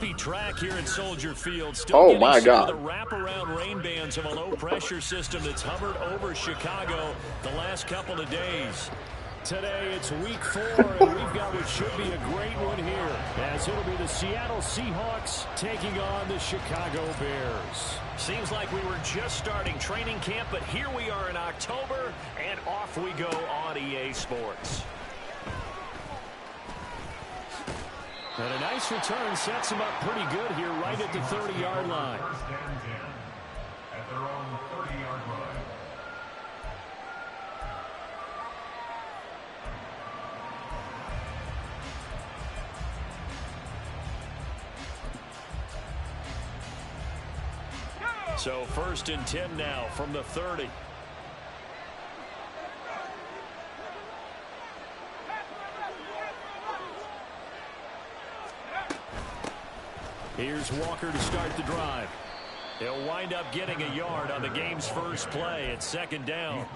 bumpy track here at Soldier Field. Still oh my getting God. some of the wraparound rain bands of a low-pressure system that's hovered over Chicago the last couple of days. Today it's week 4, and we've got what should be a great one here, as it'll be the Seattle Seahawks taking on the Chicago Bears. Seems like we were just starting training camp, but here we are in October, and off we go on EA Sports. And a nice return sets them up pretty good here right at the 30-yard line. At their own 30-yard line. So 1st and 10 now from the 30. Here's Walker to start the drive. He'll wind up getting a yard on the game's first play at 2nd down.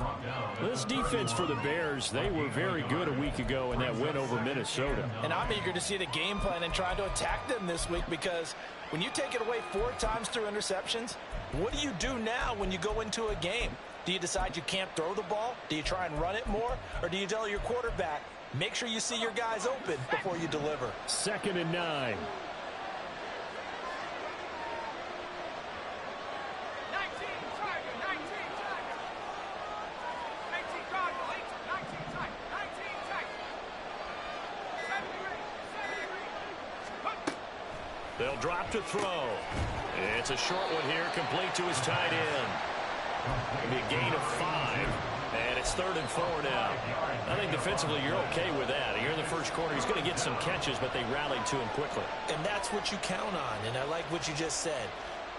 This defense for the Bears, they were very good a week ago in that win over Minnesota. And I'm eager to see the game plan and try to attack them this week, because when you take it away 4 times through interceptions, what do you do now when you go into a game? Do you decide you can't throw the ball? Do you try and run it more? Or do you tell your quarterback, make sure you see your guys open before you deliver? 2nd and 9. They'll drop to throw. It's a short one here, complete to his tight end. It'll be a gain of 5, and it's 3rd and 4 now. I think defensively you're okay with that. Here in the first quarter, he's going to get some catches, but they rallied to him quickly. And that's what you count on, and I like what you just said.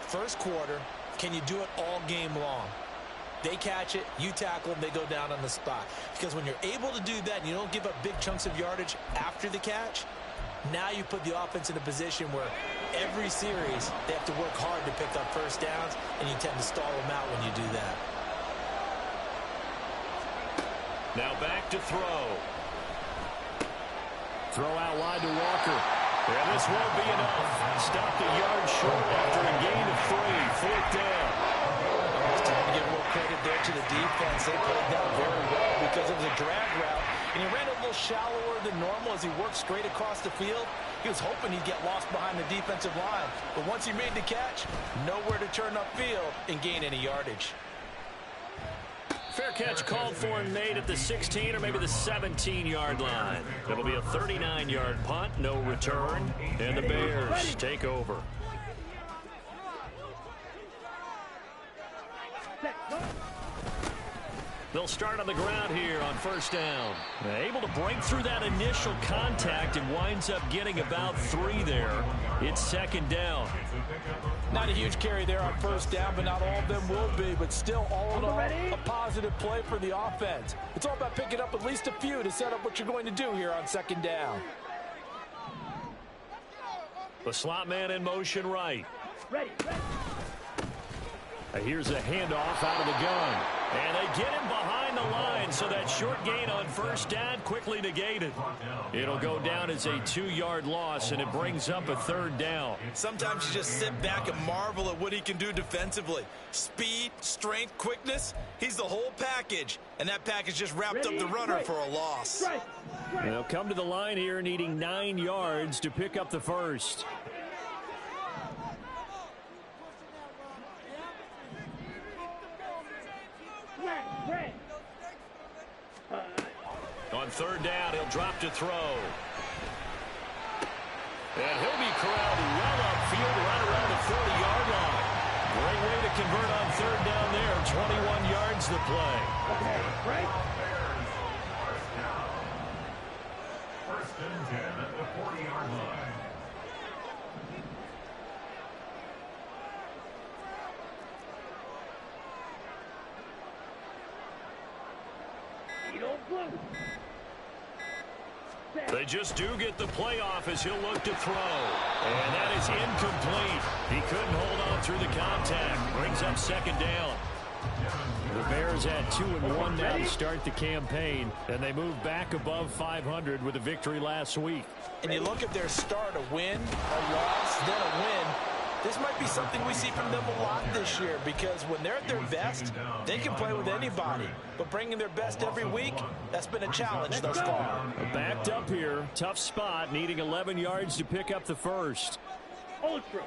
First quarter, can you do it all game long? They catch it, you tackle them, they go down on the spot. Because when you're able to do that and you don't give up big chunks of yardage after the catch, now you put the offense in a position where every series they have to work hard to pick up first downs, and you tend to stall them out when you do that. Now back to throw. Throw out wide to Walker. And this won't be enough. Stopped a yard short after a gain of 3. 4th down. It's time to give more credit there to the defense. They played that very well because it was a drag route. And he ran a little shallower than normal as he worked straight across the field. He was hoping he'd get lost behind the defensive line. But once he made the catch, nowhere to turn upfield and gain any yardage. Fair catch called for and made at the 16 or maybe the 17-yard line. It'll be a 39-yard punt, no return, and the Bears take over. They'll start on the ground here on 1st down. Able to break through that initial contact and winds up getting about 3 there. It's 2nd down. Not a huge carry there on 1st down, but not all of them will be. But still, all in all, a positive play for the offense. It's all about picking up at least a few to set up what you're going to do here on 2nd down. The slot man in motion right. Ready. Here's a handoff out of the gun. And they get him behind the line, so that short gain on 1st down quickly negated. It'll go down as a 2-yard loss, and it brings up a 3rd down. Sometimes you just sit back and marvel at what he can do defensively. Speed, strength, quickness, he's the whole package. And that package just wrapped up the runner for a loss. They'll come to the line here needing 9 yards to pick up the first. On 3rd down, he'll drop to throw. And he'll be corralled well upfield right around the 40-yard line. Great way to convert on 3rd down there. 21 yards the play. Okay, right. 1st and 10 at the 40-yard line. They just do get the playoff as he'll look to throw. And that is incomplete. He couldn't hold on through the contact. Brings up 2nd down. The Bears had 2-1 now to start the campaign, and they moved back above 500 with a victory last week. And you look at their start, a win, a loss, then a This might be something we see from them a lot this year because when they're at their best, they can play with anybody. But bringing their best every week, that's been a challenge thus far. Backed up here. Tough spot, needing 11 yards to pick up the first. Ultra.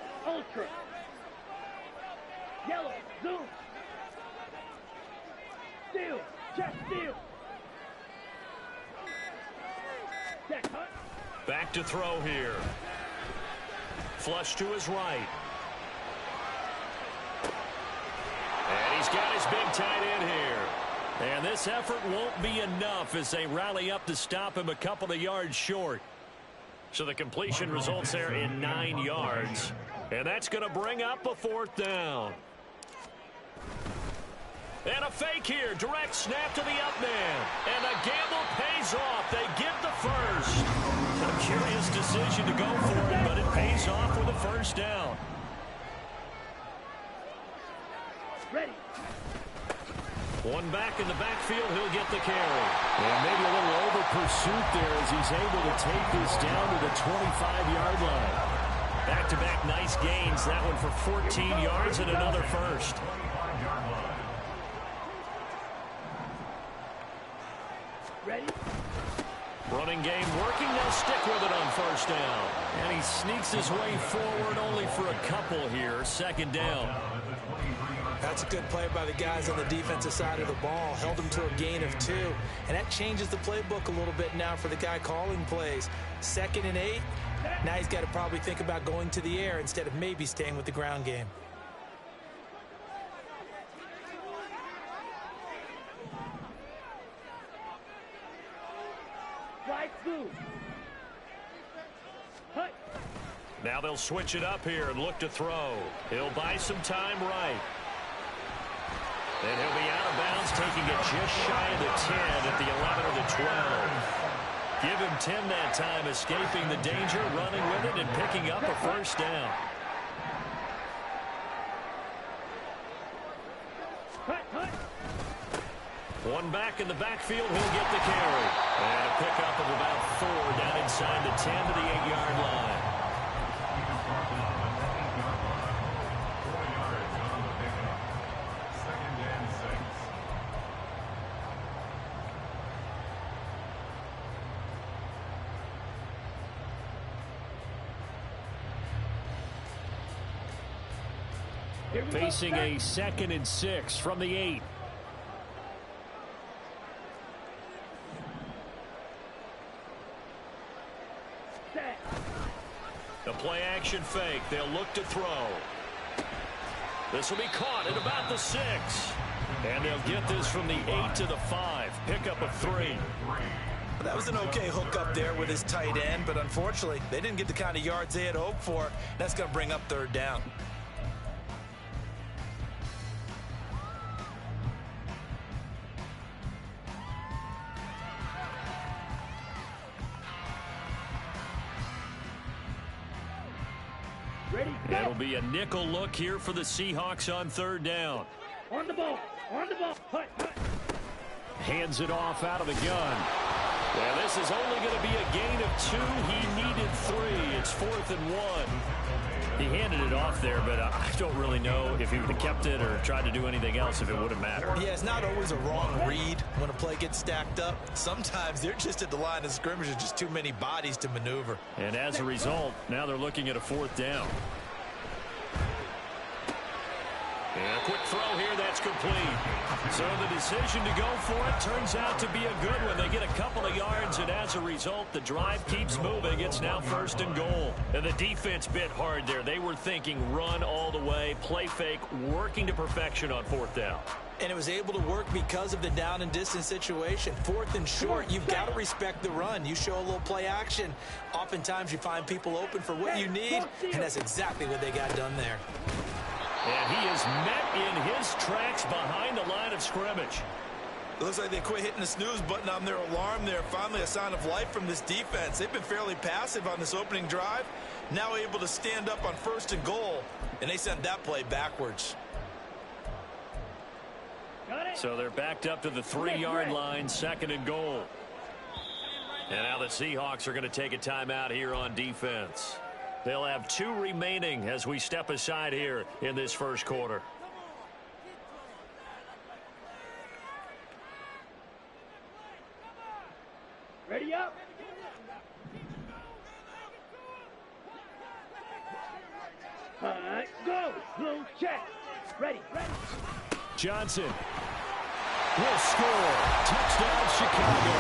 Yellow, zoom. Steal, check, steal. Check, hunt. Back to throw here. Flush to his right. And he's got his big tight end here. And this effort won't be enough as they rally up to stop him a couple of yards short. So the completion results there in 9 yards. And that's going to bring up a 4th down. And a fake here. Direct snap to the up man. And the gamble pays off. They get the first. A curious decision to go for it, but it pays off with a first down. Ready. One back in the backfield, he'll get the carry. And maybe a little over pursuit there as he's able to take this down to the 25-yard line. Back-to-back nice gains. That one for 14 yards and another first. Ready. Running game working. They'll stick with it on first down. And he sneaks his way forward only for a couple here. 2nd down. That's a good play by the guys on the defensive side of the ball. Held them to a gain of 2. And that changes the playbook a little bit now for the guy calling plays. 2nd and 8. Now he's got to probably think about going to the air instead of maybe staying with the ground game. Now they'll switch it up here and look to throw. He'll buy some time right. And he'll be out of bounds, taking it just shy of the 10 at the 11 or the 12. Give him 10 that time, escaping the danger, running with it, and picking up a first down. One back in the backfield, he'll get the carry. And a pickup of about 4 down inside the 10 to the 8-yard line. Facing a 2nd and 6 from the 8. The play action fake. They'll look to throw. This will be caught at about the 6. And they'll get this from the 8 to the 5. Pickup of 3. That was an okay hook up there with his tight end, but unfortunately, they didn't get the kind of yards they had hoped for. That's going to bring up 3rd down. It'll be a nickel look here for the Seahawks on 3rd down. On the ball. Hut. Hands it off out of the gun. Well, this is only going to be a gain of 2. He needed 3. It's 4th and 1. He handed it off there, but I don't really know if he would have kept it or tried to do anything else if it would have mattered. Yeah, it's not always a wrong read when a play gets stacked up. Sometimes they're just at the line of scrimmage. There's just too many bodies to maneuver. And as a result, now they're looking at a 4th down. And a quick throw here, that's complete. So the decision to go for it turns out to be a good one. They get a couple of yards, and as a result, the drive keeps moving. It's now 1st and goal. And the defense bit hard there. They were thinking run all the way, play fake, working to perfection on 4th down. And it was able to work because of the down and distance situation. 4th and short, you've got to respect the run. You show a little play action. Oftentimes you find people open for what you need, and that's exactly what they got done there. And he is met in his tracks behind the line of scrimmage. It looks like they quit hitting the snooze button on their alarm there. Finally a sign of life from this defense. They've been fairly passive on this opening drive. Now able to stand up on 1st and goal, and they sent that play backwards. So they're backed up to the 3-yard line, 2nd and goal. And now the Seahawks are going to take a timeout here on defense. They'll have 2 remaining as we step aside here in this first quarter. Ready up. All right, go. Blue check. Ready. Johnson will score. Touchdown, Chicago.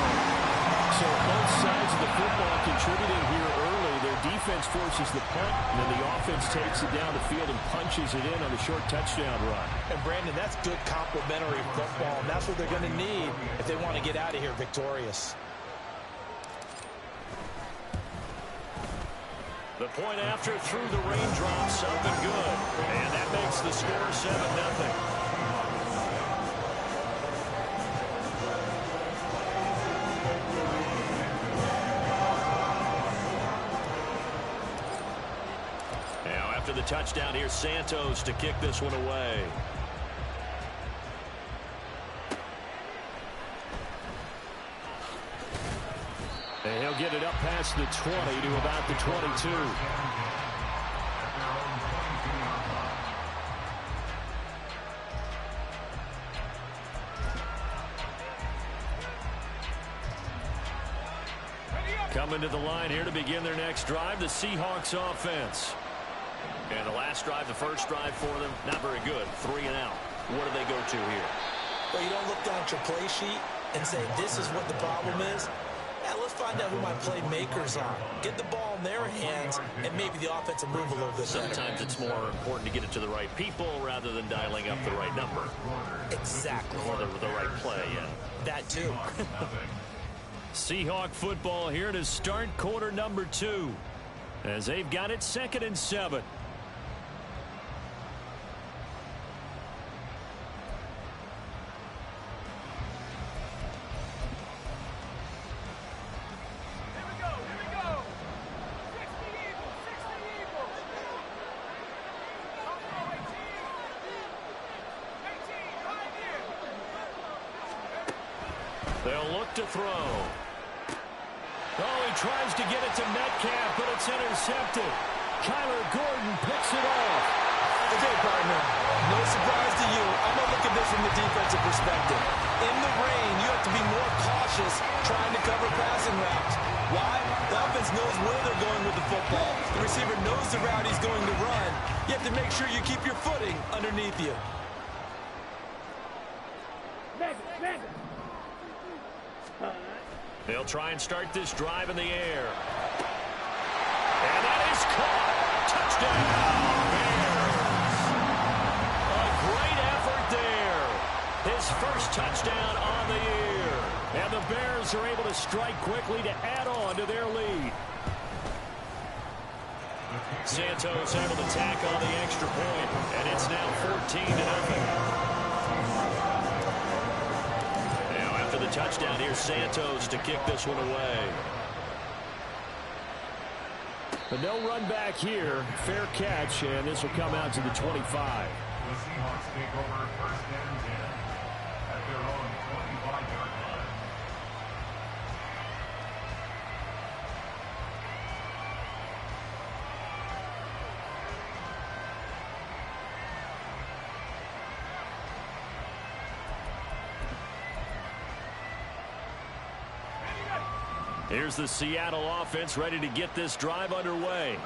So both sides of the football contributing here early. Their defense forces the punt, and then the offense takes it down the field and punches it in on a short touchdown run. And, Brandon, that's good complementary football, and that's what they're going to need if they want to get out of here victorious. The point after through the raindrops, up and good. And that makes the score 7-0. After the touchdown, here's Santos to kick this one away. And he'll get it up past the 20 to about the 22. Coming to the line here to begin their next drive, the Seahawks offense. And the last drive, the first drive for them, not very good. 3 and out. What do they go to here? Well, you don't look down at your play sheet and say, this is what the problem is. Yeah, let's find out who my playmakers are. Get the ball in their hands, and maybe the offense will move a little bit better. Sometimes it's more important to get it to the right people rather than dialing up the right number. Exactly. Or the right play, yeah. That too. Seahawk football here to start quarter number 2. As they've got it 2nd and 7. They'll look to throw. Oh, he tries to get it to Metcalf, but it's intercepted. Kyler Gordon picks it off. Okay, partner, no surprise to you. I'm going to look at this from the defensive perspective. In the rain, you have to be more cautious trying to cover passing routes. Why? The offense knows where they're going with the football. The receiver knows the route he's going to run. You have to make sure you keep your footing underneath you. They'll try and start this drive in the air. And that is caught. Touchdown, Bears. A great effort there. His first touchdown on the year. And the Bears are able to strike quickly to add on to their lead. Santos able to tack on the extra point, and it's now 14-0. The touchdown here, Santos to kick this one away. But no run back here. Fair catch, and this will come out to the 25. The Seahawks take over 1st and 10 at their own 25-yard line. Here's the Seattle offense ready to get this drive underway.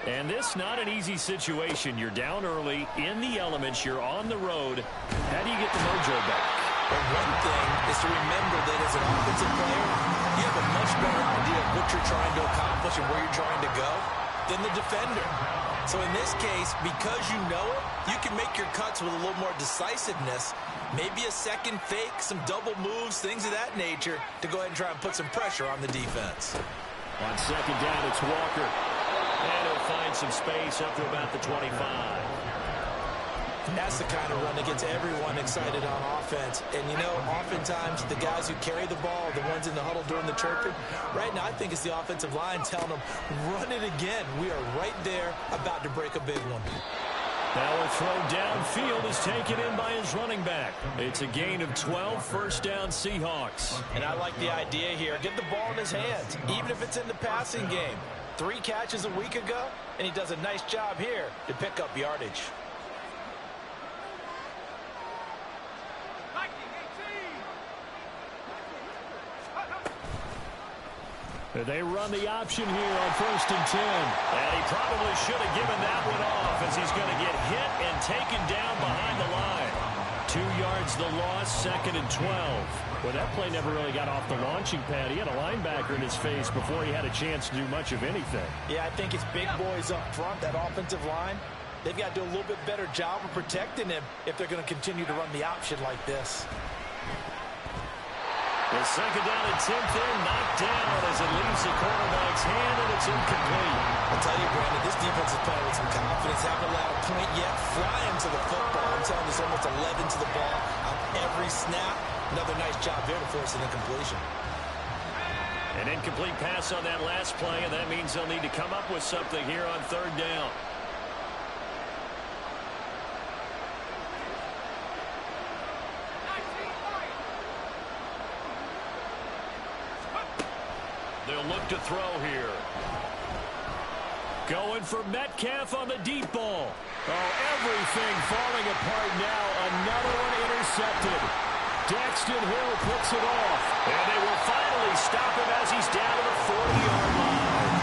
And this not an easy situation. You're down early, in the elements, you're on the road. How do you get the mojo back? Well, one thing is to remember that as an offensive player, you have a much better idea of what you're trying to accomplish and where you're trying to go than the defender. So in this case, because you know it, you can make your cuts with a little more decisiveness. Maybe a second fake, some double moves, things of that nature to go ahead and try and put some pressure on the defense. On 2nd down, it's Walker. And he'll find some space up to about the 25. And that's the kind of run that gets everyone excited on offense. And, you know, oftentimes the guys who carry the ball, the ones in the huddle during the chirping, right now I think it's the offensive line telling them, run it again. We are right there about to break a big one. Now a throw downfield is taken in by his running back. It's a gain of 12, 1st down Seahawks. And I like the idea here. Get the ball in his hands, even if it's in the passing game. 3 catches a week ago, and he does a nice job here to pick up yardage. They run the option here on 1st and 10. And he probably should have given that one off as he's going to get hit and taken down behind the line. 2 yards the loss, 2nd and 12. Well, that play never really got off the launching pad. He had a linebacker in his face before he had a chance to do much of anything. Yeah, I think it's big boys up front, that offensive line. They've got to do a little bit better job of protecting him if they're going to continue to run the option like this. The 2nd down and 10th in, knocked down as it leaves the quarterback's hand, and it's incomplete. I'll tell you, Brandon, this defense is playing with some confidence. Haven't allowed a point yet. Flying to the football. I'm telling you, there's almost 11 to the ball on every snap. Another nice job there to force an incompletion. An incomplete pass on that last play, and that means they'll need to come up with something here on 3rd down. They'll look to throw here. Going for Metcalf on the deep ball. Oh, everything falling apart now. Another one intercepted. Daxton Hill puts it off. And they will finally stop him as he's down to the 40-yard line.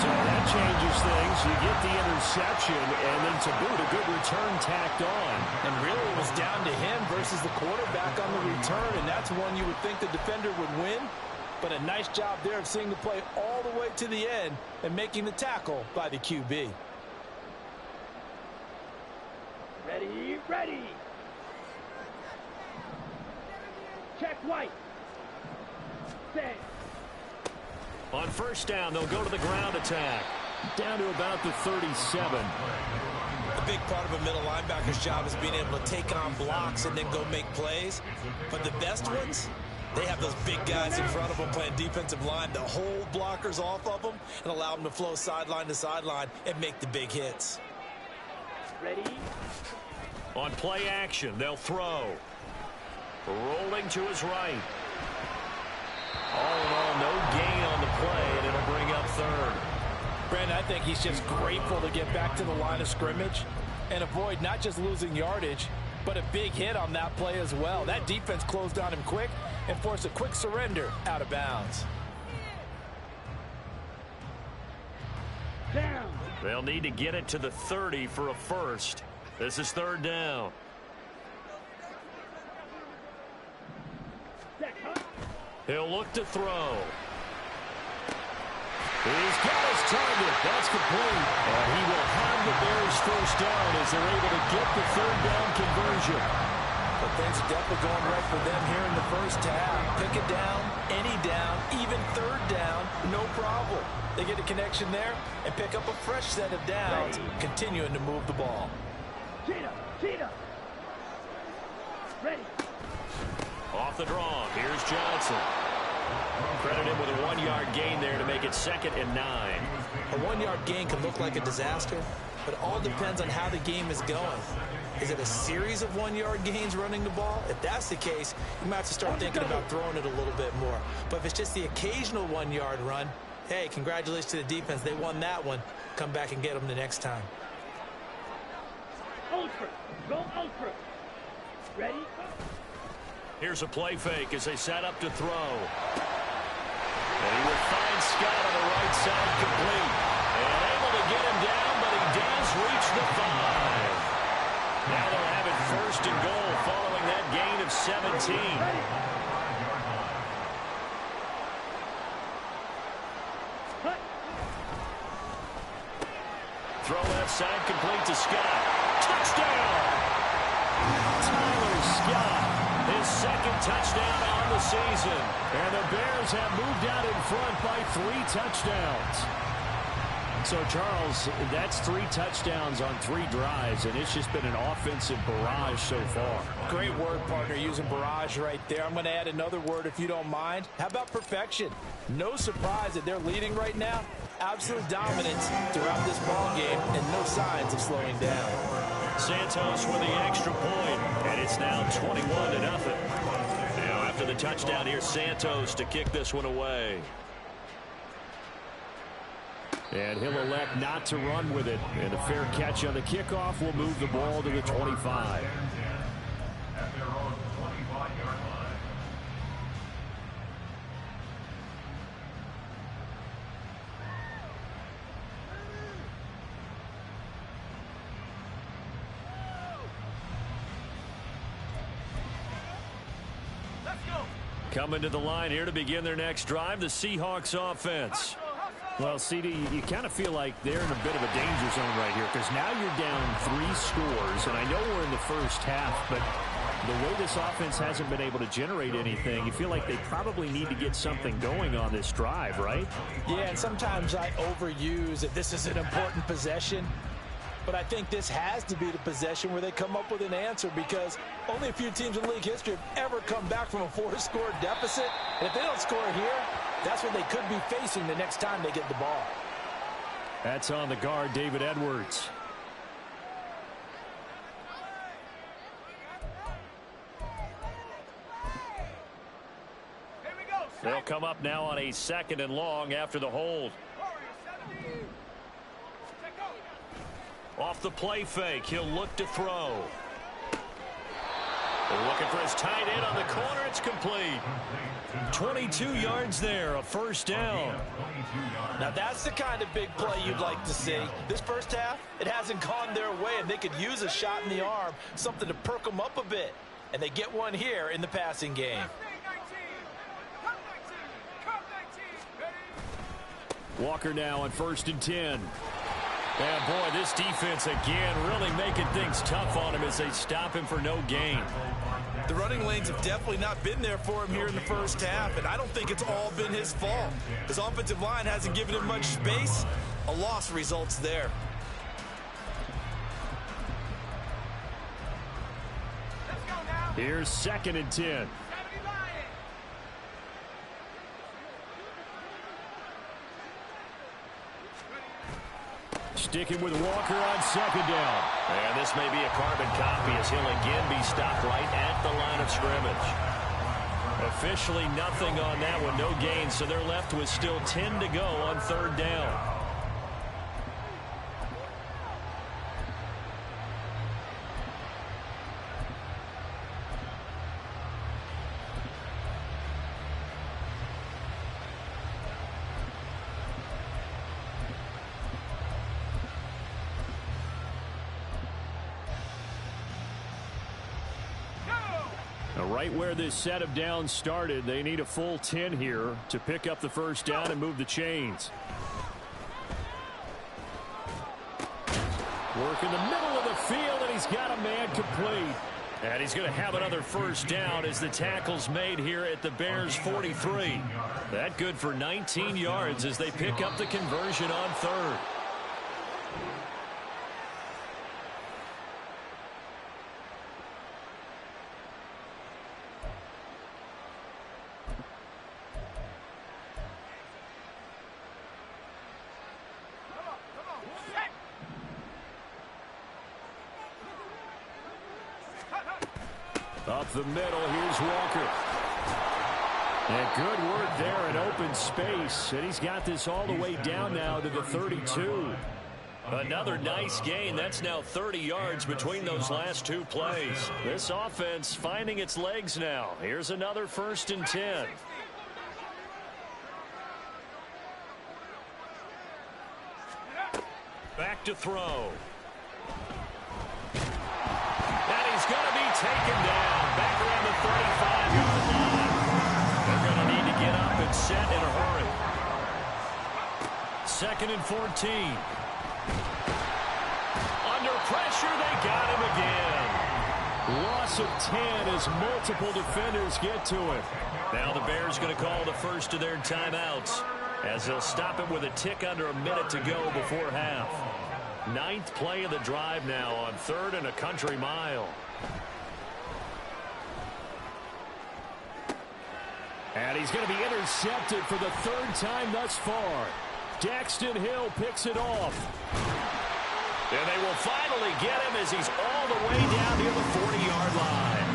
So that changes things. You get the interception, and then to boot, a good return tacked on. And really it was down to him versus the quarterback on the return, and that's one you would think the defender would win. But a nice job there of seeing the play all the way to the end and making the tackle by the QB. Ready, ready. Check White. Set. On 1st down, they'll go to the ground attack. Down to about the 37. A big part of a middle linebacker's job is being able to take on blocks and then go make plays. But the best ones, they have those big guys in front of them playing defensive line to hold blockers off of them and allow them to flow sideline to sideline and make the big hits. Ready. On play action, they'll throw. Rolling to his right. All in all, no gain on the play, and it'll bring up 3rd. Brandon, I think he's just grateful to get back to the line of scrimmage and avoid not just losing yardage, but a big hit on that play as well. That defense closed on him quick and forced a quick surrender out of bounds. Down. They'll need to get it to the 30 for a first. This is 3rd down. Set, huh? He'll look to throw. He's got his target. That's complete. And he will have the Bears 1st down as they're able to get the 3rd down conversion. But things are definitely going right for them here in the 1st half. Pick it down, any down, even 3rd down, no problem. They get a connection there and pick up a fresh set of downs, continuing to move the ball. Cheetah, cheetah. Ready. Off the draw, here's Johnson. Credit him with a 1-yard gain there to make it 2nd and 9. A 1-yard gain can look like a disaster, but it all depends on how the game is going. Is it a series of 1-yard gains running the ball? If that's the case, you might have to start thinking about throwing it a little bit more. But if it's just the occasional 1-yard run, hey, congratulations to the defense. They won that one. Come back and get them the next time. Ultra. Go ultra. Ready. Here's a play fake as they set up to throw. And he will find Scott on the right side complete. And able to get him down, but he does reach the 5. Now they'll have it 1st and goal following that gain of 17. Cut. Throw left side complete to Scott. Touchdown! Tyler Scott, his 2nd touchdown on the season. And the Bears have moved out in front by 3 touchdowns. So, Charles, that's 3 touchdowns on 3 drives, and it's just been an offensive barrage so far. Great word, partner, using barrage right there. I'm going to add another word if you don't mind. How about perfection? No surprise that they're leading right now. Absolute dominance throughout this ball game and no signs of slowing down. Santos with the extra point, and it's now 21-0. Now, after the touchdown, here's Santos to kick this one away. And he'll elect not to run with it. And a fair catch on the kickoff will move the ball to the 25. At their own 25-yard line. Coming to the line here to begin their next drive, the Seahawks offense. Well, CD, you kind of feel like they're in a bit of a danger zone right here because now you're down 3 scores, and I know we're in the first half, but the way this offense hasn't been able to generate anything, you feel like they probably need to get something going on this drive, right? Yeah, and sometimes I overuse that this is an important possession, but I think this has to be the possession where they come up with an answer because only a few teams in league history have ever come back from a 4-score deficit, and if they don't score here, that's what they could be facing the next time they get the ball. That's on the guard, David Edwards. They'll come up now on a 2nd and long after the hold. Off the play fake, he'll look to throw. They're looking for his tight end on the corner. It's complete. 22 yards there, a first down. Now that's the kind of big play you'd like to see. This first half, it hasn't gone their way, and they could use a shot in the arm, something to perk them up a bit. And they get one here in the passing game. Walker now on 1st and 10. And boy, this defense again really making things tough on him as they stop him for no gain. The running lanes have definitely not been there for him here in the first half, and I don't think it's all been his fault. His offensive line hasn't given him much space. A loss results there. Here's 2nd and 10. Sticking with Walker on 2nd down. And this may be a carbon copy as he'll again be stopped right at the line of scrimmage. Officially nothing on that one, no gain, so they're left with still 10 to go on 3rd down. Right where this set of downs started, they need a full 10 here to pick up the first down and move the chains. Work in the middle of the field, and he's got a man complete. And he's going to have another first down as the tackle's made here at the Bears' 43. That good for 19 yards as they pick up the conversion on 3rd. Up the middle, here's Walker. And good work there in open space. And he's got this all the way down now to the 32. Another nice gain. That's now 30 yards between those last 2 plays. This offense finding its legs now. Here's another 1st and 10. Back to throw. And he's going to be taken down. Back around the 35-yard line. They're going to need to get up and set in a hurry. 2nd and 14. Under pressure, they got him again. Loss of 10 as multiple defenders get to it. Now the Bears going to call the first of their timeouts as they'll stop it with a tick under a minute to go before half. 9th play of the drive now on 3rd and a country mile. And he's going to be intercepted for the 3rd time thus far. Daxton Hill picks it off. And they will finally get him as he's all the way down near the 40-yard line.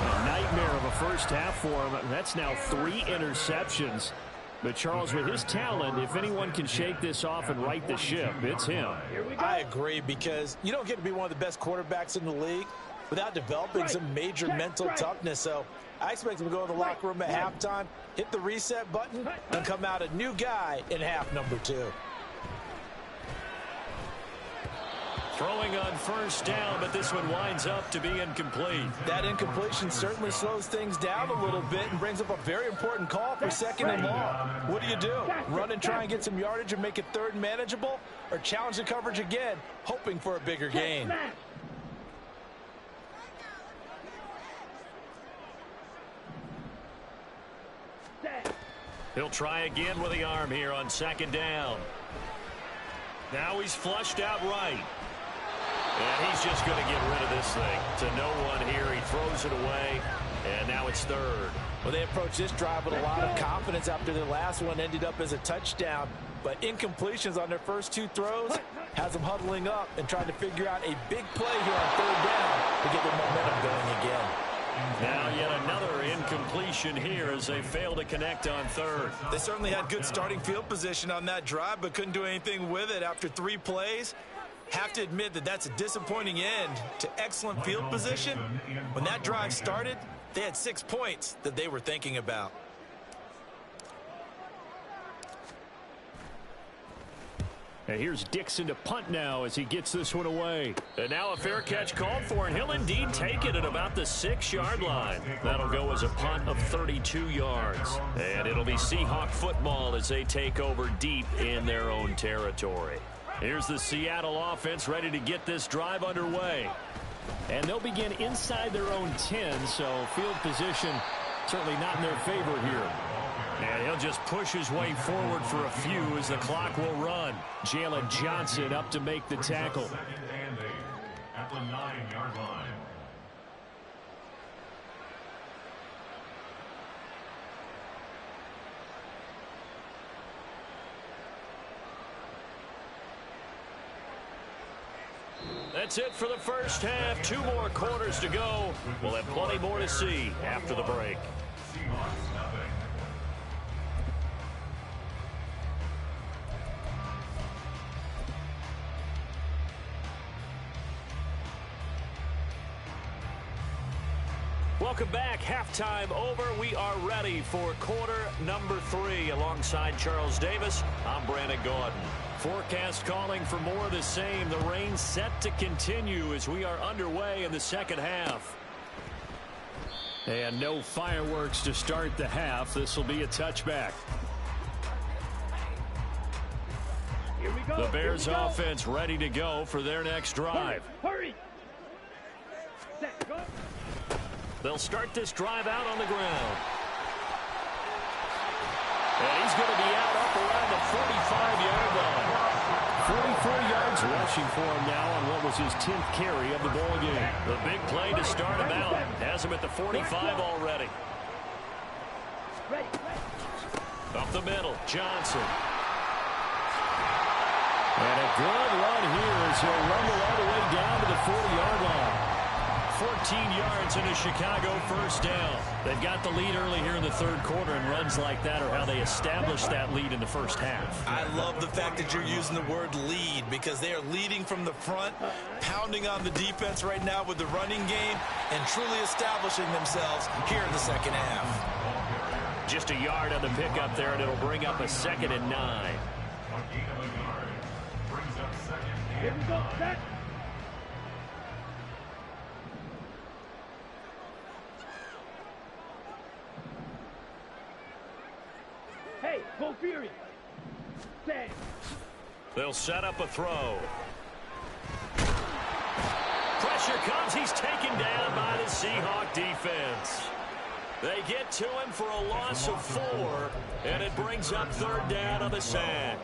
A nightmare of a first half for him. That's now 3 interceptions. But, Charles, with his talent, if anyone can shake this off and right the ship, it's him. I agree, because you don't get to be one of the best quarterbacks in the league without developing some major mental toughness. So I expect him to go to the locker room at halftime, hit the reset button, and come out a new guy in half number 2. Throwing on first down, but this one winds up to be incomplete. That incompletion certainly slows things down a little bit and brings up a very important call for 2nd and long. What do? Run and try and get some yardage and make it 3rd and manageable, or challenge the coverage again, hoping for a bigger gain? He'll try again with the arm here on 2nd down. Now he's flushed out right. And he's just going to get rid of this thing to no one here. He throws it away, and now it's 3rd. Well, they approached this drive with a lot of confidence after their last one ended up as a touchdown. But incompletions on their first 2 throws has them huddling up and trying to figure out a big play here on 3rd down to get the momentum going again. Now yet another incompletion here as they fail to connect on 3rd. They certainly had good starting field position on that drive, but couldn't do anything with it after 3 plays. Have to admit that that's a disappointing end to excellent field position. When that drive started, they had 6 points that they were thinking about. And here's Dixon to punt now as he gets this one away. And now a fair catch called for, and he'll indeed take it at about the 6-yard line. That'll go as a punt of 32 yards. And it'll be Seahawk football as they take over deep in their own territory. Here's the Seattle offense ready to get this drive underway. And they'll begin inside their own 10, so field position certainly not in their favor here. And he'll just push his way forward for a few as the clock will run. Jalen Johnson up to make the tackle. 2nd and 8 at the 9-yard line. That's it for the first half. 2 more quarters to go. We'll have plenty more to see after the break. Seahawks nothing. Welcome back. Halftime over. We are ready for quarter number 3. Alongside Charles Davis, I'm Brandon Gordon. Forecast calling for more of the same. The rain set to continue as we are underway in the 2nd half. And no fireworks to start the half. This will be a touchback. Here we go. The Bears offense ready to go for their next drive. Hurry. Set, go. They'll start this drive out on the ground. And he's going to be out up around the 45-yard line. 44 yards rushing for him now on what was his 10th carry of the ball game. The big play to start him out has him at the 45 already. Ready. Up the middle, Johnson. And a good run here as he'll rumble all the way down to the 40-yard line. 14 yards and a Chicago first down. They've got the lead early here in the 3rd quarter, and runs like that are how they establish that lead in the first half. I love the fact that you're using the word lead, because they are leading from the front, pounding on the defense right now with the running game, and truly establishing themselves here in the 2nd half. Just a yard on the pickup there, and it'll bring up a 2nd and 9. A gain of a yard brings up 2nd Here we and go. 9. Set. Hey, go Fury. Set. They'll set up a throw. Pressure comes. He's taken down by the Seahawk defense. They get to him for a loss of 4, and it brings up 3rd down on the sack.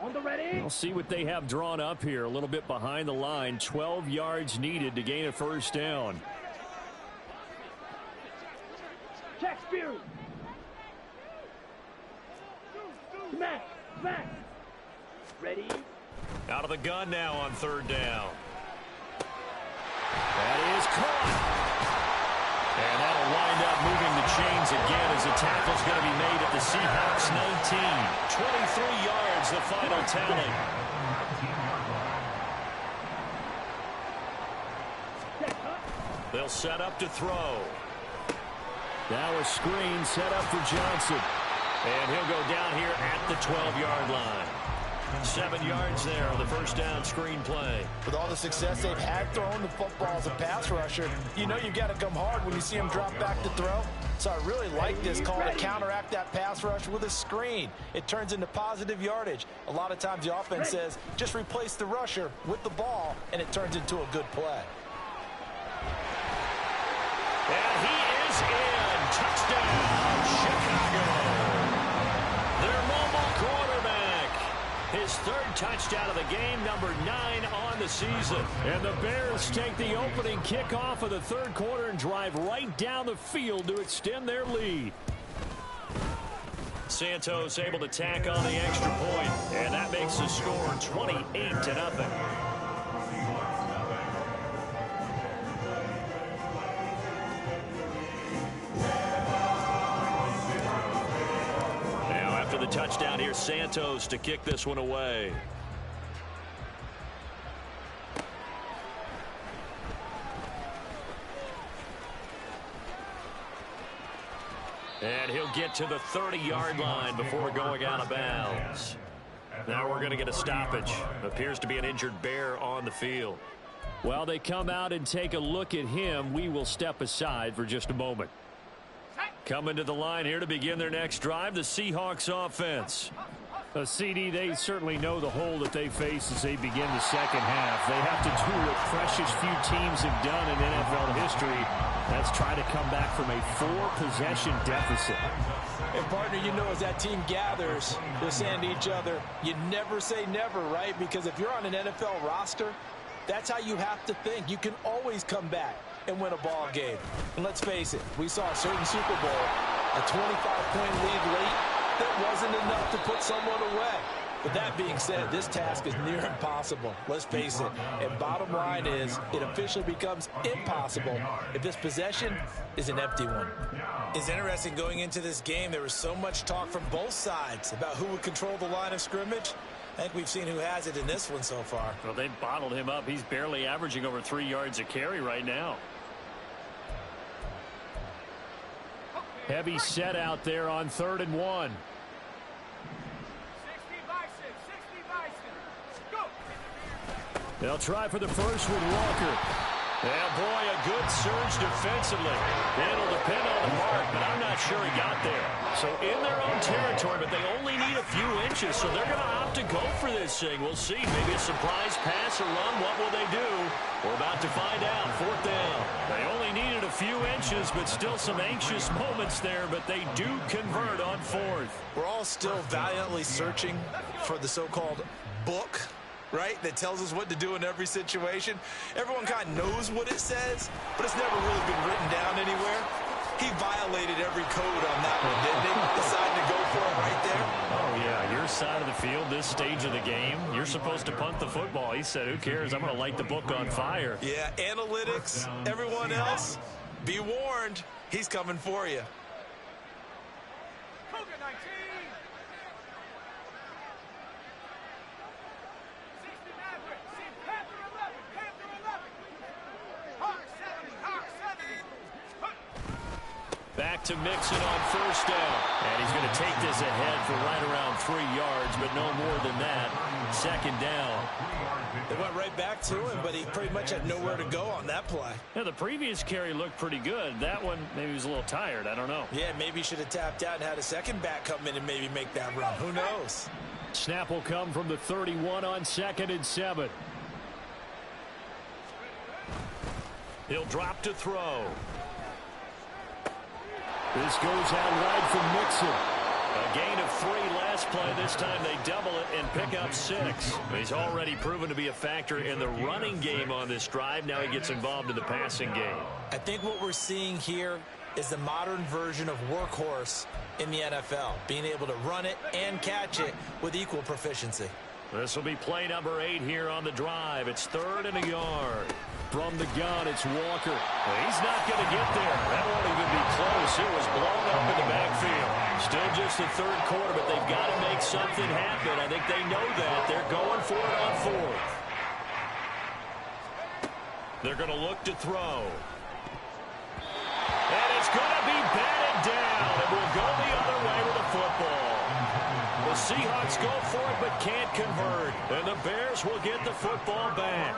On the ready. We'll see what they have drawn up here. A little bit behind the line. 12 yards needed to gain a first down. Check Fury. Smash. Smash. Ready. Out of the gun now on 3rd down. That is caught. And that'll wind up moving the chains again as the tackle's going to be made at the Seahawks 19. 23 yards, the final tally. They'll set up to throw. Now a screen set up for Johnson. And he'll go down here at the 12-yard line. 7 yards there on the first down screen play. With all the success they've had throwing the football as a pass rusher, you know you've got to come hard when you see him drop back to throw. So I really like this call to counteract that pass rush with a screen. It turns into positive yardage. A lot of times the offense says, just replace the rusher with the ball, and it turns into a good play. And he is in. Touchdown, Chicago. Their mobile quarterback. His third touchdown of the game, number 9 on the season. And the Bears take the opening kickoff of the third quarter and drive right down the field to extend their lead. Santos able to tack on the extra point, and that makes the score 28-0. The touchdown here, Santos to kick this one away. And he'll get to the 30-yard line before going out of bounds. Now we're going to get a stoppage. Appears to be an injured Bear on the field. While they come out and take a look at him, we will step aside for just a moment. Coming to the line here to begin their next drive, the Seahawks offense. CD, they certainly know the hole that they face as they begin the second half. They have to do what precious few teams have done in NFL history. That's try to come back from a 4-possession deficit. And, partner, you know, as that team gathers, they're saying to each other, you never say never, right? Because if you're on an NFL roster, that's how you have to think. You can always come back and win a ball game. And let's face it, we saw a certain Super Bowl, a 25-point lead late, that wasn't enough to put someone away. But that being said, this task is near impossible. Let's face it. And bottom line is, it officially becomes impossible if this possession is an empty one. It's interesting going into this game, there was so much talk from both sides about who would control the line of scrimmage. I think we've seen who has it in this one so far. Well, they've bottled him up. He's barely averaging over 3 yards a carry right now. Heavy set out there on 3rd and 1. They'll try for the first with Walker. And boy, a good surge defensively. It'll depend on the mark, but I'm not sure he got there. So in their own territory, but they only need a few inches, so they're going to opt to go for this thing. We'll see. Maybe a surprise pass or run. What will they do? We're about to find out. 4th down. They only needed a few inches, but still some anxious moments there, but they do convert on 4th. We're all still valiantly searching for the so-called book, right, that tells us what to do in every situation. Everyone kind of knows what it says, but it's never really been written down anywhere. He violated every code on that one, didn't he? Decided to go for it right there. Oh, yeah, your side of the field, this stage of the game, you're supposed to punt the football. He said, who cares? I'm going to light the book on fire. Yeah, analytics, everyone else, be warned, he's coming for you. Back to Mixon on 1st down. And he's going to take this ahead for right around 3 yards, but no more than that. 2nd down. They went right back to him, but he pretty much had nowhere to go on that play. Yeah, the previous carry looked pretty good. That one, maybe he was a little tired. I don't know. Yeah, maybe he should have tapped out and had a second back come in and maybe make that run. Who knows? Snap will come from the 31 on 2nd and 7. He'll drop to throw. This goes out wide from Mixon. A gain of 3 last play. This time they double it and pick up 6. He's already proven to be a factor in the running game on this drive. Now he gets involved in the passing game. I think what we're seeing here is the modern version of workhorse in the NFL, being able to run it and catch it with equal proficiency. This will be play number 8 here on the drive. It's 3rd and a yard. From the gun, it's Walker. He's not going to get there. That won't even be close. It was blown up in the backfield. Still just the third quarter, but they've got to make something happen. I think they know that. They're going for it on fourth. They're going to look to throw. And it's going to be batted down. It will go the other way with the football. The Seahawks go for it but can't convert. And the Bears will get the football back.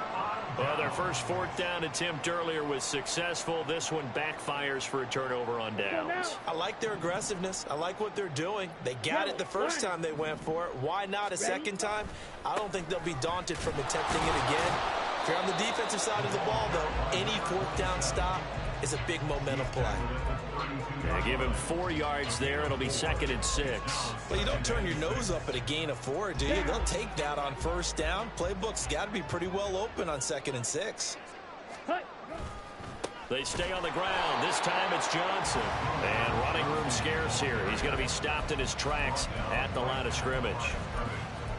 Well, their first fourth down attempt earlier was successful. This one backfires for a turnover on downs. I like their aggressiveness. I like what they're doing. They got it the first time they went for it. Why not a second time? I don't think they'll be daunted from attempting it again. If you're on the defensive side of the ball, though, any fourth down stop is a big momentum play. Yeah, give him 4 yards there. It'll be 2nd and 6. Well, you don't turn your nose up at a gain of 4, do you? They'll take that on first down. Playbook's got to be pretty well open on 2nd and 6. They stay on the ground. This time it's Johnson. And running room scarce here. He's going to be stopped in his tracks at the line of scrimmage.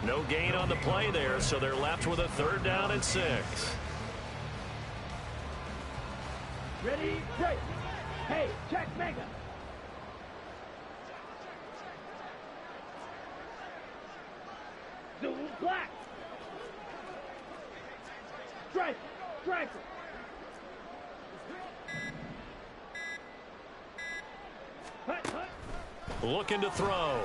No gain on the play there, so they're left with a 3rd down and 6. Ready, break. Hey, check mega. Zoom black. Strike. Strike. Hut, hut. Looking to throw.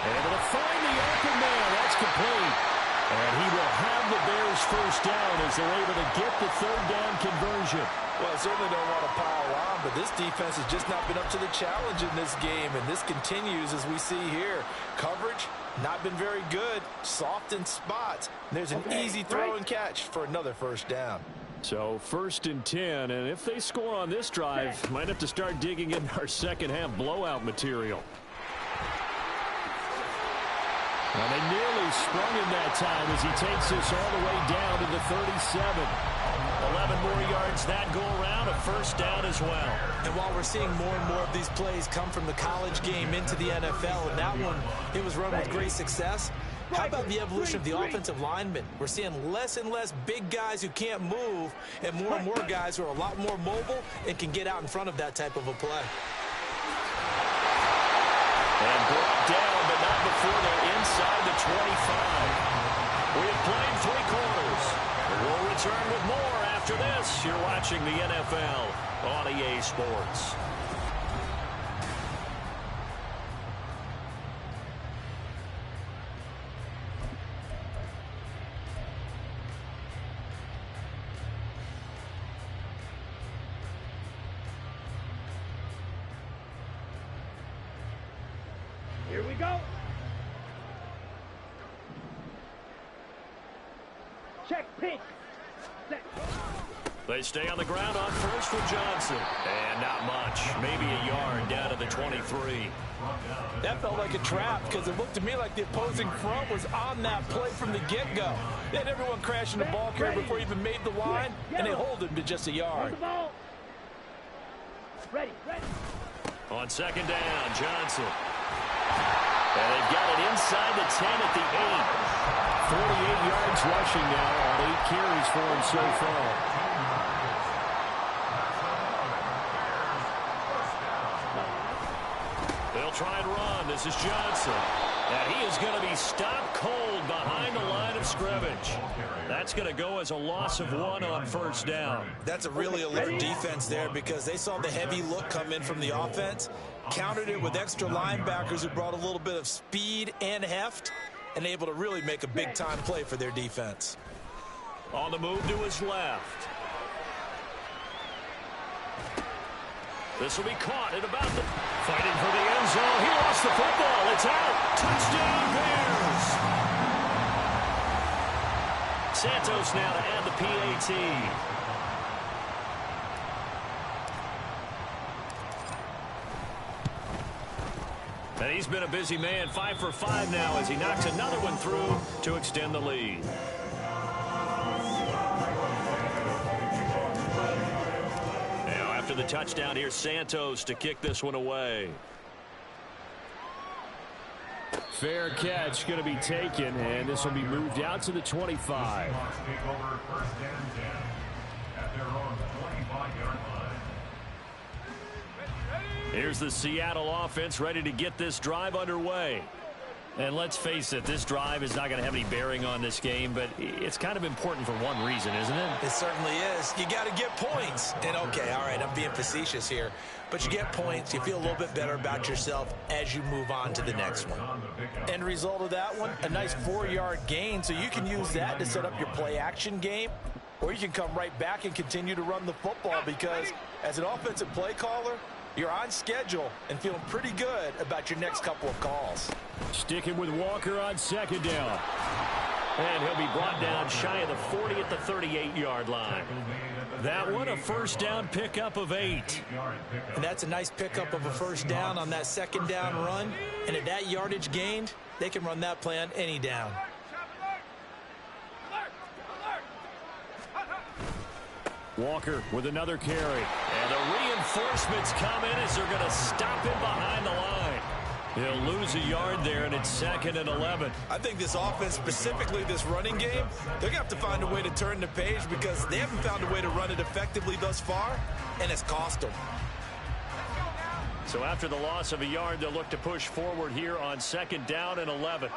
Able to find the open man. That's complete. And he will have the Bears first down as they're able to get the 3rd down conversion. Well, I certainly don't want to pile on, but this defense has just not been up to the challenge in this game, and this continues as we see here. Coverage, not been very good, soft in spots. And there's an easy throw and catch for another first down. So 1st and 10, and if they score on this drive, might have to start digging in our second half blowout material. And they nearly sprung him that time as he takes this all the way down to the 37. 11 more yards that go around, a first down as well. And while we're seeing more and more of these plays come from the college game into the NFL, and that one, it was run with great success. How about the evolution of the offensive linemen? We're seeing less and less big guys who can't move and more guys who are a lot more mobile and can get out in front of that type of a play. And brought down, but not before they're inside the 25. We have played 3 quarters. We'll return with more after this. You're watching the NFL on EA Sports. Here we go. Check pink. Set. They stay on the ground on first with Johnson. And not much. Maybe a yard down to the 23. That felt like a trap because it looked to me like the opposing front was on that play from the get-go. They had everyone crashing the ball carrier before he even made the line, and they hold him to just a yard. Ready, ready. On 2nd down, Johnson. And they've got it inside the 10 at the 8. 48 yards rushing now on 8 carries for him so far. They'll try and run. This is Johnson. And he is going to be stopped cold behind the line of scrimmage. That's going to go as a loss of 1 on first down. That's a really alert defense there because they saw the heavy look come in from the offense, countered it with extra linebackers who brought a little bit of speed and heft, and able to really make a big-time play for their defense. On the move to his left. This will be caught at about the... Fighting for the end zone. He lost the football. It's out. Touchdown, Bears. Santos now to add the PAT. And he's been a busy man. 5 for 5 now as he knocks another one through to extend the lead. After the touchdown, here's Santos to kick this one away. fair catch going to be taken, and this will be moved out to the 25. Seahawks take over first and 10 at their own 25-yard line. Here's the Seattle offense ready to get this drive underway. And let's face it, this drive is not going to have any bearing on this game, but it's kind of important for one reason, isn't it? It certainly is. You got to get points. And okay, all right, I'm being facetious here. But you get points, you feel a little bit better about yourself as you move on to the next one. End result of that one, a nice 4-yard gain. So you can use that to set up your play-action game, or you can come right back and continue to run the football because as an offensive play caller, you're on schedule and feeling pretty good about your next couple of calls. Sticking with Walker on second down. And he'll be brought down shy of the 40 at the 38-yard line. That one a first down pickup of 8. And that's a nice pickup of a first down on that second down run. And at that yardage gained, they can run that play on any down. Walker with another carry. And the reinforcements come in as they're going to stop him behind the line. He'll lose a yard there, and it's 2nd and 11. I think this offense, specifically this running game, they're going to have to find a way to turn the page because they haven't found a way to run it effectively thus far, and it's cost them. So after the loss of a yard, they'll look to push forward here on 2nd down and 11.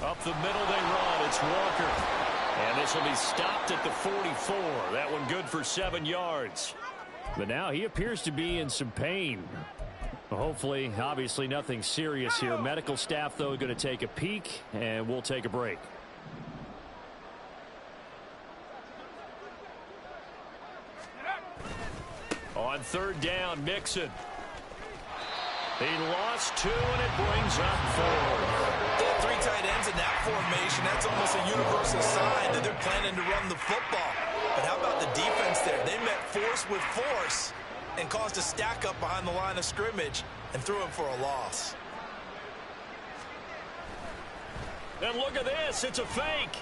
Up the middle they run. It's Walker. And this will be stopped at the 44. That one good for 7 yards. But now he appears to be in some pain. Hopefully, obviously nothing serious here. Medical staff, though, going to take a peek, and we'll take a break. On 3rd down, Mixon. He lost 2, and it brings up 4. They have 3 tight ends in that formation. That's almost a universal sign that they're planning to run the football. But how about the defense there? They met force with force and caused a stack up behind the line of scrimmage and threw him for a loss. And look at this. It's a fake.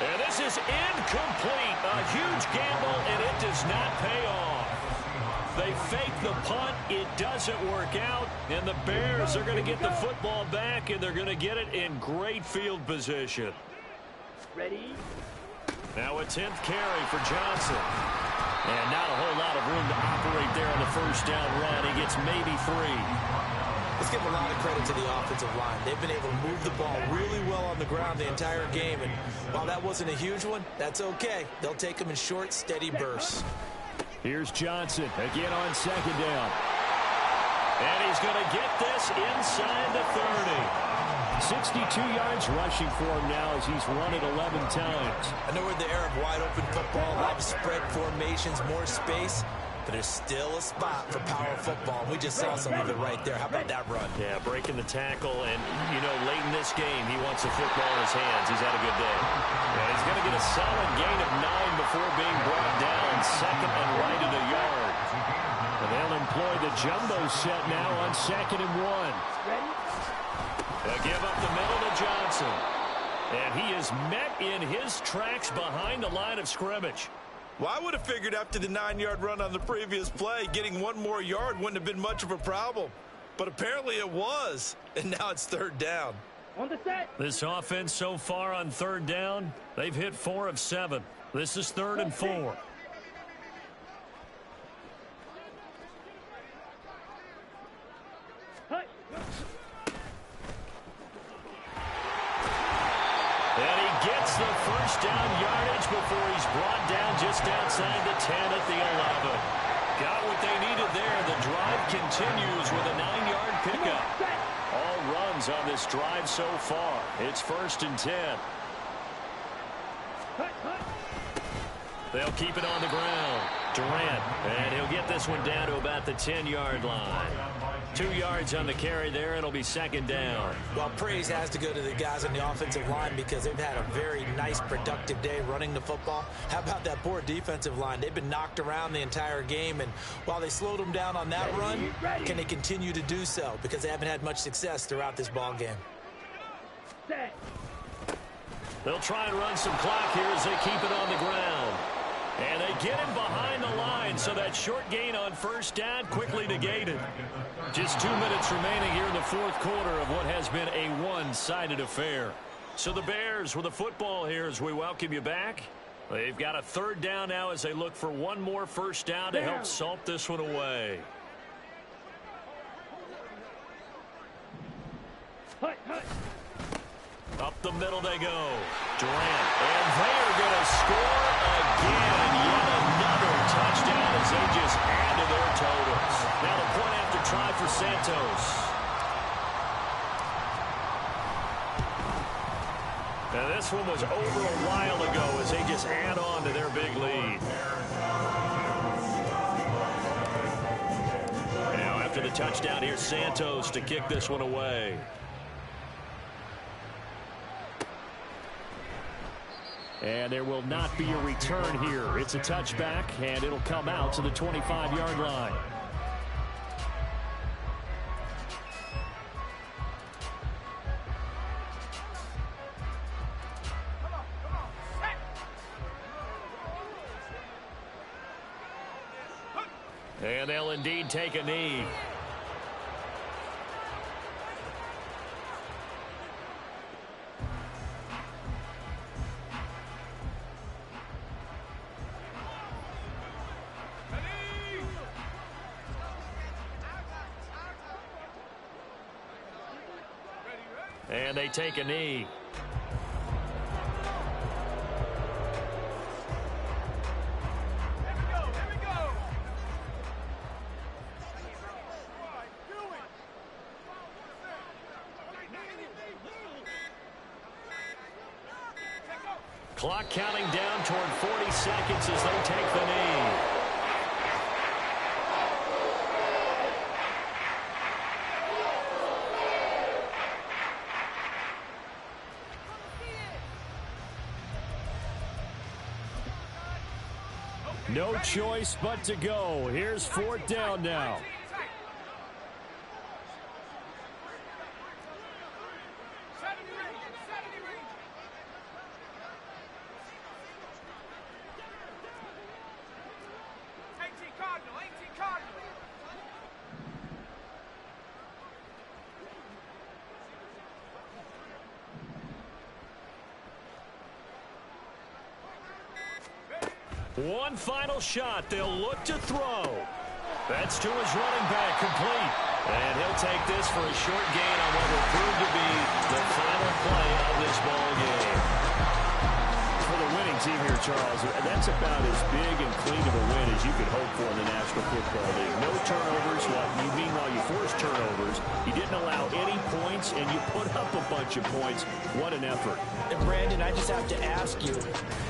And this is incomplete. A huge gamble, and it does not pay off. They fake the punt. It doesn't work out. And the Bears are going to get the football back, and they're going to get it in great field position. Ready? Now a 10th carry for Johnson. And not a whole lot of room to operate there on the first down run. He gets maybe 3. Let's give a lot of credit to the offensive line. They've been able to move the ball really well on the ground the entire game. And while that wasn't a huge one, that's okay. They'll take them in short, steady bursts. Here's Johnson again on 2nd down. And he's going to get this inside the 30. 62 yards rushing for him now as he's run it 11 times. I know we're in the era of wide open football, a lot of spread formations, more space, but there's still a spot for power football. We just saw some of it right there. How about that run? Yeah, breaking the tackle, and, you know, late in this game, he wants the football in his hands. He's had a good day. And he's going to get a solid gain of 9 before being brought down, 2nd and right at a yard. And they'll employ the jumbo set now on 2nd and 1. Ready? They'll give up the middle to Johnson. And he is met in his tracks behind the line of scrimmage. Well, I would have figured after the 9-yard run on the previous play, getting 1 more yard wouldn't have been much of a problem. But apparently it was, and now it's 3rd down. On the set. This offense so far on 3rd down, they've hit 4 of 7. This is 3rd and 4. Hut. And he gets the first down yardage before he's brought down just outside the 10 at the 11. Got what they needed there. The drive continues with a 9-yard pickup. All runs on this drive so far. It's 1st and 10. Hut, hut. They'll keep it on the ground. Durant, and he'll get this one down to about the 10-yard line. 2 yards on the carry there. It'll be 2nd down. Well, praise has to go to the guys on the offensive line because they've had a very nice, productive day running the football. How about that poor defensive line? They've been knocked around the entire game, and while they slowed them down on that run, can they continue to do so? Because they haven't had much success throughout this ball game. Set. They'll try and run some clock here as they keep it on the ground. And they get him behind the line, so that short gain on first down quickly negated. Just 2 minutes remaining here in the fourth quarter of what has been a one-sided affair. So the Bears with the football here as we welcome you back. They've got a third down now as they look for one more first down to help salt this one away. Up the middle they go. Durant. And they are going to score again. Yet another touchdown as they just add to their totals. Now the point after try for Santos. Now this one was over a while ago as they just add on to their big lead. Now after the touchdown, here's Santos to kick this one away. And there will not be a return here. It's a touchback, and it'll come out to the 25-yard line. And they'll indeed take a knee. And they take a knee. Clock counting down toward 40 seconds as they take the knee. No choice but to go. Here's fourth down now. One final shot. They'll look to throw. That's to his running back, complete. And he'll take this for a short gain on what will prove to be the final play of this ball game. For the winning team here, Charles, that's about as big and clean of a win as you could hope for in the National Football League. No turnovers. Meanwhile, you forced turnovers. You didn't allow any points, and you put up a bunch of points. What an effort. And Brandon, I just have to ask you,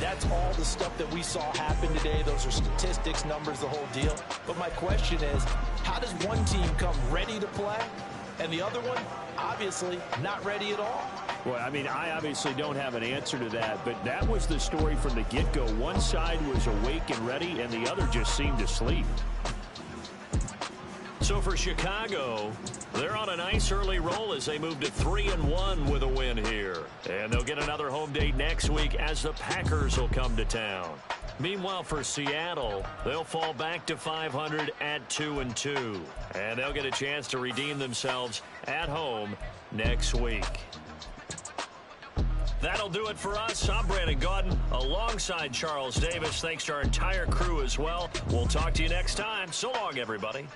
that's all the stuff that we saw happen today. Those are statistics, numbers, the whole deal. But my question is, how does one team come ready to play and the other one, obviously, not ready at all? Well, I mean, I obviously don't have an answer to that, but that was the story from the get-go. One side was awake and ready, and the other just seemed to sleep. So for Chicago, they're on a nice early roll as they move to 3-1 with a win here. And they'll get another home date next week as the Packers will come to town. Meanwhile, for Seattle, they'll fall back to 500 at 2-2. And they'll get a chance to redeem themselves at home next week. That'll do it for us. I'm Brandon Gaudin alongside Charles Davis. Thanks to our entire crew as well. We'll talk to you next time. So long, everybody.